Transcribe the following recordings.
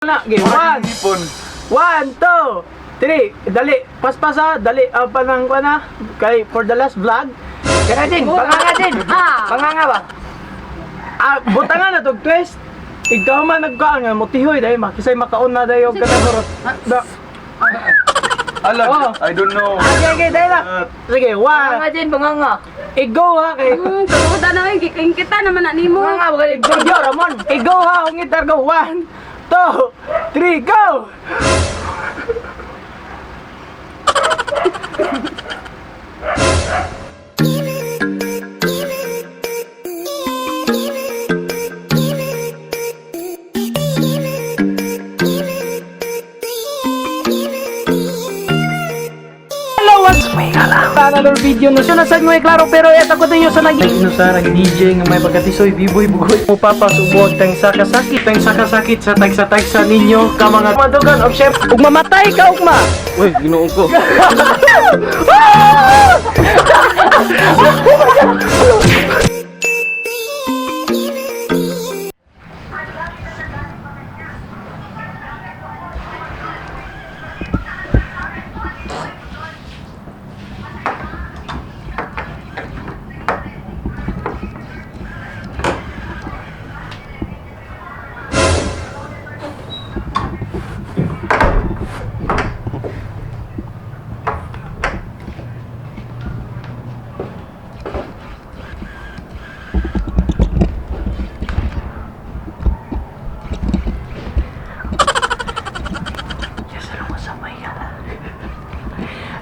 Na, game. One, two, three. Dali. Paspasa. Dali. Panang ko na. Kay, for the last vlog. Kaya din. Panganga din. Panganga ba? Butangan na to. Twist. Ikaw man nagkaangan. Motihoy dahil makisay makaon na dahil yung kanagurot. Alam, I don't know. Okay, dahil na. Sige, one. Panganga din, panganga. Igo ha kay. Kaluda na yung kita naman na nimo. Panganga ba kay? Igo, Ramon. Igo ha. Ungitar go. 1, 2, 3, go! Another video no siya nasag mo klaro pero eta ko tayo sa naging DJ nga may pagkatisoy biboy bugoy mo papasubog tang sakasakit sa tagsa ninyo ka mga madugan og chef ug mamatay ka ugma. Uy, ginoon ko.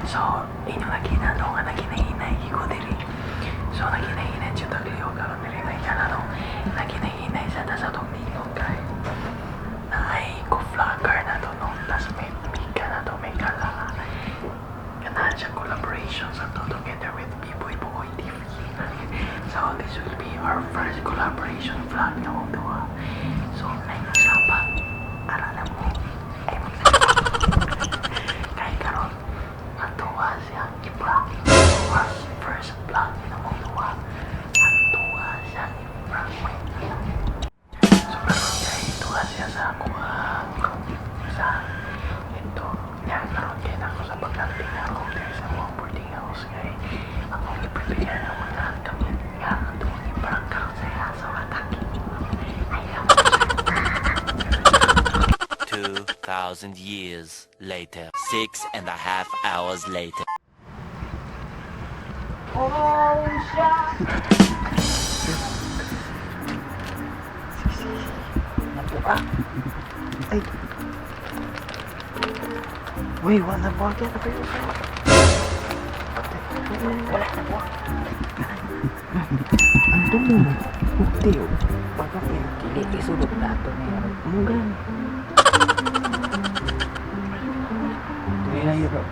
So, inyo nakita no nga naginahinay ko diri. So, naginahinay siya tagliho karon diri may kanano. Naginahinay sa tasatong ningong kay. Naay ko vlogger na to no. Tas may mika na to may kala. Ganahan siya collaboration sa to together with Biboy Bugoy TV. So, this will be our first collaboration vlog na mong duwa. So, may usapan. Arala mo. Kay karon Antuwa siya i-prank. Was first vlog na mong duwa. Antuwa siya i-prank mo. So karon kay tuwa siya sa kuha. Sa ito. Yan karon kay nako sa paglanting ako dahil sa mga boarding house kay ako i-prepare ng mga kamit nga antuwa i-prank karon sa iya sa wataki. Ayaw mo. 2,000 years later. 6.5 hours later. Oh, siya! Napuka. Ay. Uy, wala po agad na kayo. Wala na po. Ando mo. Bukti o. Baka pinakili. Isulog na ito na yun. Umugan. Nahihirap.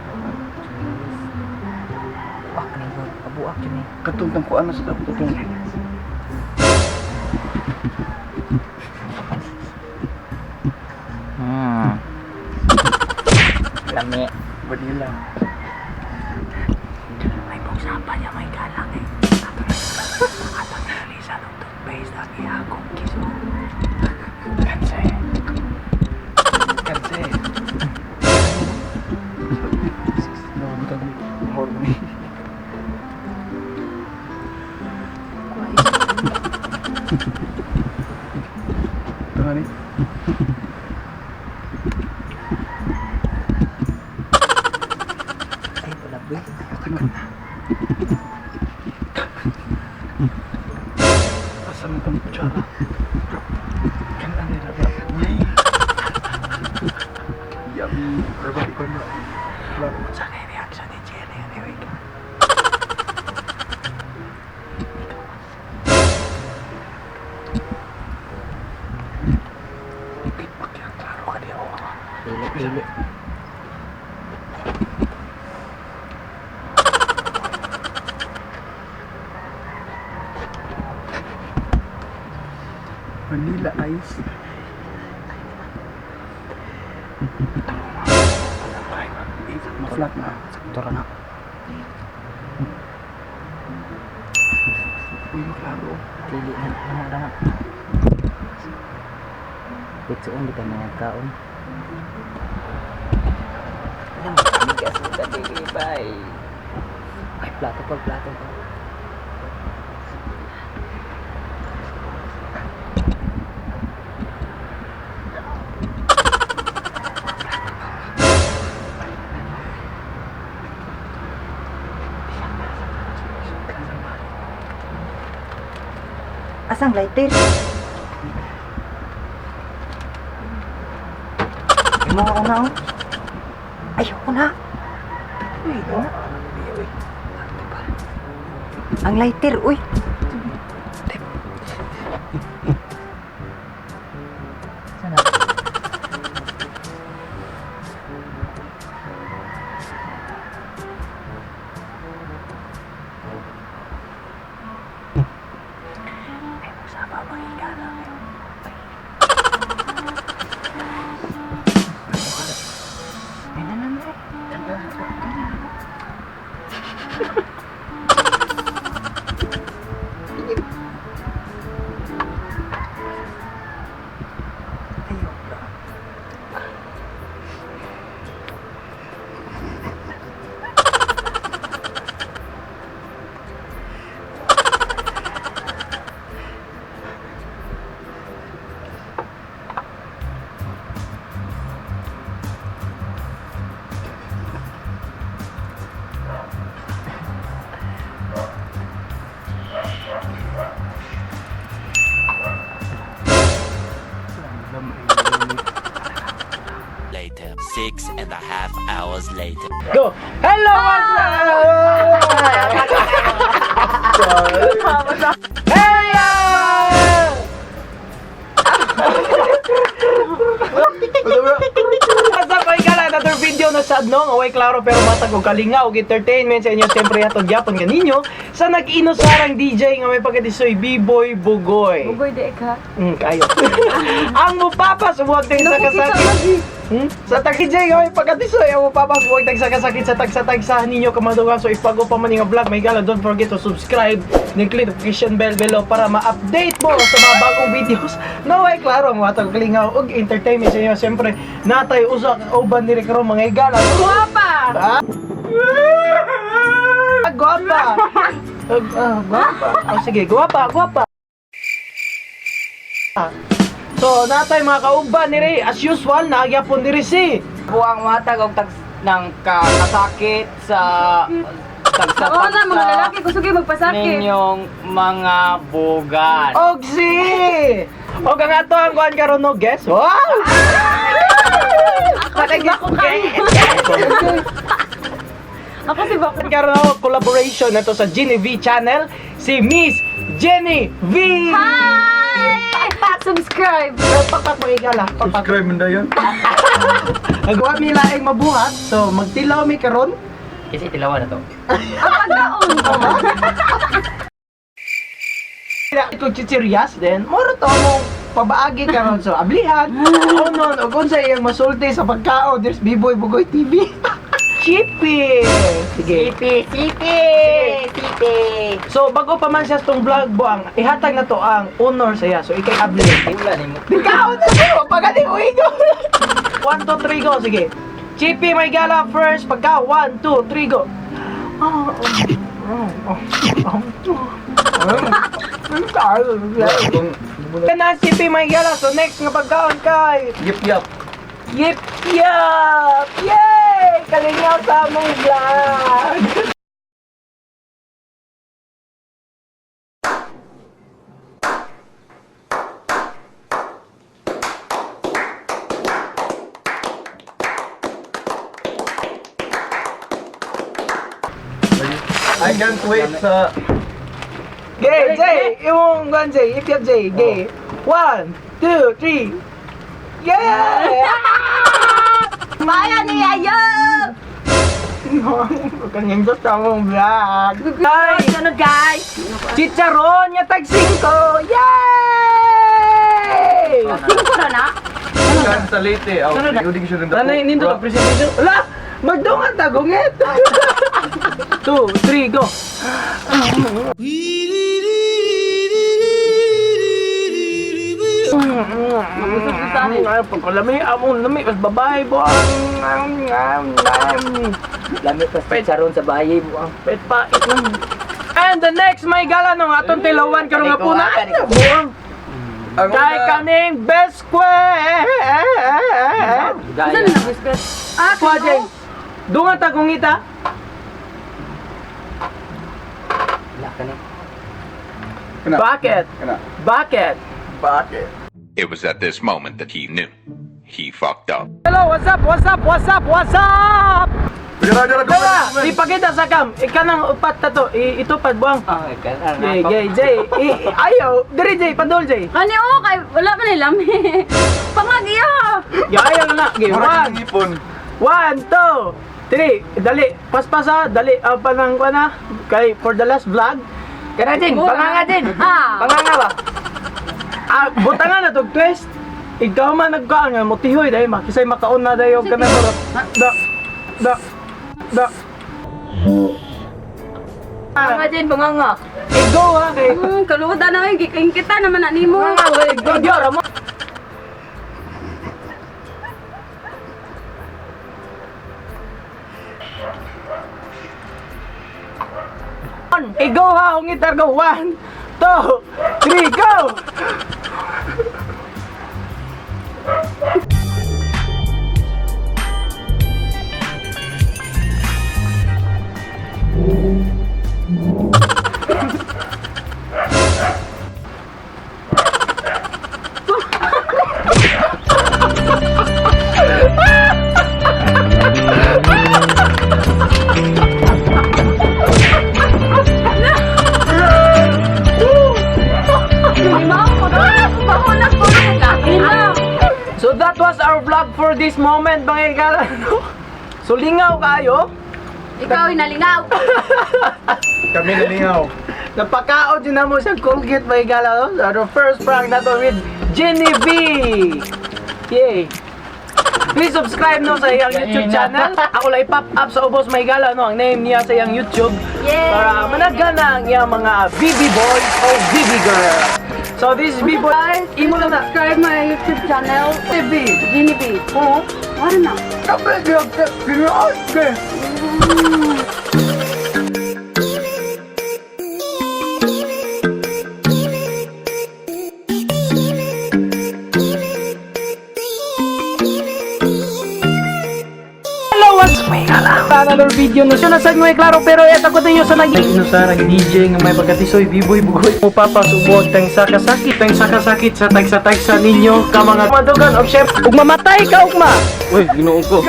Buak nih, buak ini. Katuntang ko ano sa dapat itong. Lami. Vanilla. May buksa pa niya, may galang eh. Atang nalisan ng toothpaste, lagi akong kiso. Kanse. Kanse. No, bukan horny. Tengah ni. Ay, wala ba? Asal mo itong kutsara. Kanan nila ba? Yummy. Berbalik ko na. Sa kaya reaction ni Jenny, anyway ka. Ikit pakiang klaro ka di ako. Pili. Vanilla ice. Ma-flat na. Sakto na. Uy, maklaro. Pili na. Pitsuon di ka mga kaon. Alam mo, kamigas mo dali, bye. Ay, plato pa. Asang lighter? Imo ako na oh. Ay, ako na. Uy, ako na. Ang lighter, uy. Sana. Sama makikala kayo. Ay, nanan eh. Later. 6.5 hours later. Go! Hello! Hello! Asa ko ikala another video na sad no, away klaro pero matag og kalinga og entertainment sa inyo siyempre atong gyapon kaninyo sa nag-inusarang DJ nga may pagkadisoy B-boy Bugoy. Bugoy di ka. Kayo. Ang mupapas huwag tayong sakasakit. Sa tag-DJ nga may pagkadisoy ang mupapas huwag tayong sakasakit sa tag-sa ninyo kamadugan. So if bago pa man nga vlog may gala, don't forget to subscribe and click notification bell below para ma-update mo sa mga bagong videos. No way klaro ang matag kalinga og entertainment sa inyo siyempre natay usa uban diri karon mga igala. Guwapa! Ah? Guwapa! Guwapa. Oh, sige, guwapa. So, natay mga kauban niri, as usual, nagyapon diri si Buang matag og tag ng kasakit sa Oo na, mga lalaki, gusto kayo magpasakit. ninyong mga bugan. Ogsi! O ang ato ang kuhan karon no, guess? Wow! Ako si Bako. Karon ako collaboration na to sa Jenny V channel, si Miss Jenny V! Hi! Subscribe! Pakpak mo igala. Subscribe mo na yun. Nagawa mi laing mabuhat, so magtilaw mi karon. Kasi tilawan na to. Ito chichirias din. Moro to mo pabaagi karon so ablihan. Unon og unsa iyang masulti sa pagkaon, there's B-boy Bugoy TV. Chippy! Sige. Sipi! So bago pa man siya tong vlog buang, ihatag na to ang honor sa iya. So ikay abli. Wala ni mo. Ikaw na to, pagani mo ikaw. 1 2 3 go, sige. Chippy may gala first, pagka 1 2 3 go. Kana Chippy may gala, so next nga pagkaon kay Yip. Yip yap! Yay! Kalingaw sa among vlog! I can't wait sa... Gay, Jay! Yung gan Jay, yip yap Jay, gay. 1 2 3 Yay! Maya ni Ayo! Kanyang dos sa among vlog. Ay! Ano guys? Chicharon niya tag 5! Yay! Singko na na? Kan sa Leyte. Oh, hindi ko siya rin Ano yung nindot ang presentation? Wala! Magdungan tagungit! 2, 3, go! Ay, pagkalami, among lami, mas babae po Lami pa sa charon sa bahay mo ang pet pait lang. And the next may gala nung atong tilawan karon nga puna. Buang. Ang Kay una, kaning best square. Saan na nag-whisper? Kwa Jay. Dunga ta kung ita. wala ka na. kana, Bakit? kana. Bakit? Bakit? It was at this moment that he knew. He fucked up. Hello, what's up? What's up? What's up? What's up? Gara-gara ko. Dala, ipakita sa cam. Ikanang upat na to. Itupad buang. Ah, kana Jay, Jay, Jay. Ayaw. Diri, Jay. Padol, Jay. Ani o, kay wala man nila. Pangagiya. Ayaw na. Okay, Mura one. kang ipon. 1, 2, 3. Dali. Paspasa. Dali. Panang ko na. Kay, for the last vlog. Kana din, panganga din. Ah. Panganga ba? Butangan na tog twist. Ikaw man nagkaan nga motihoy dahil makisay makaon na dayo ka na da. Panganga din, panganga. Go ha kay. Kaluda na yung giking kita naman na nimo. Go mo. Go ha, ungitar go. 1, 2, 3, go! So that was our vlog for this moment, mga igala. So lingaw kayo. Ikaw ay nalingaw. Kami nalingaw. Napakaon din na mo sa Colgate, mga igala. No? Our first prank na to with Jenny B. Yay. Please subscribe no sa iyang YouTube channel. Ako lang i-pop up sa ubos, mga igala. No? Ang name niya sa iyang YouTube. Yay! Para managana ang iyang mga BB boys o BB girl. So this is BB boy. Guys, Imo lang na. subscribe my YouTube channel. BB. Ginny B. Oo. Ano na? Kapag yung ganoon. Hello, what's another video no siya nasad mo klaro pero eto ko tayo sa naging sa nag-DJ nga may pagkatisoy biboy bugoy mo papasubog tang sakasakit sa tagsa ninyo ka mga madugan og chef ug mamatay ka ugma. Uy, ginoon ko.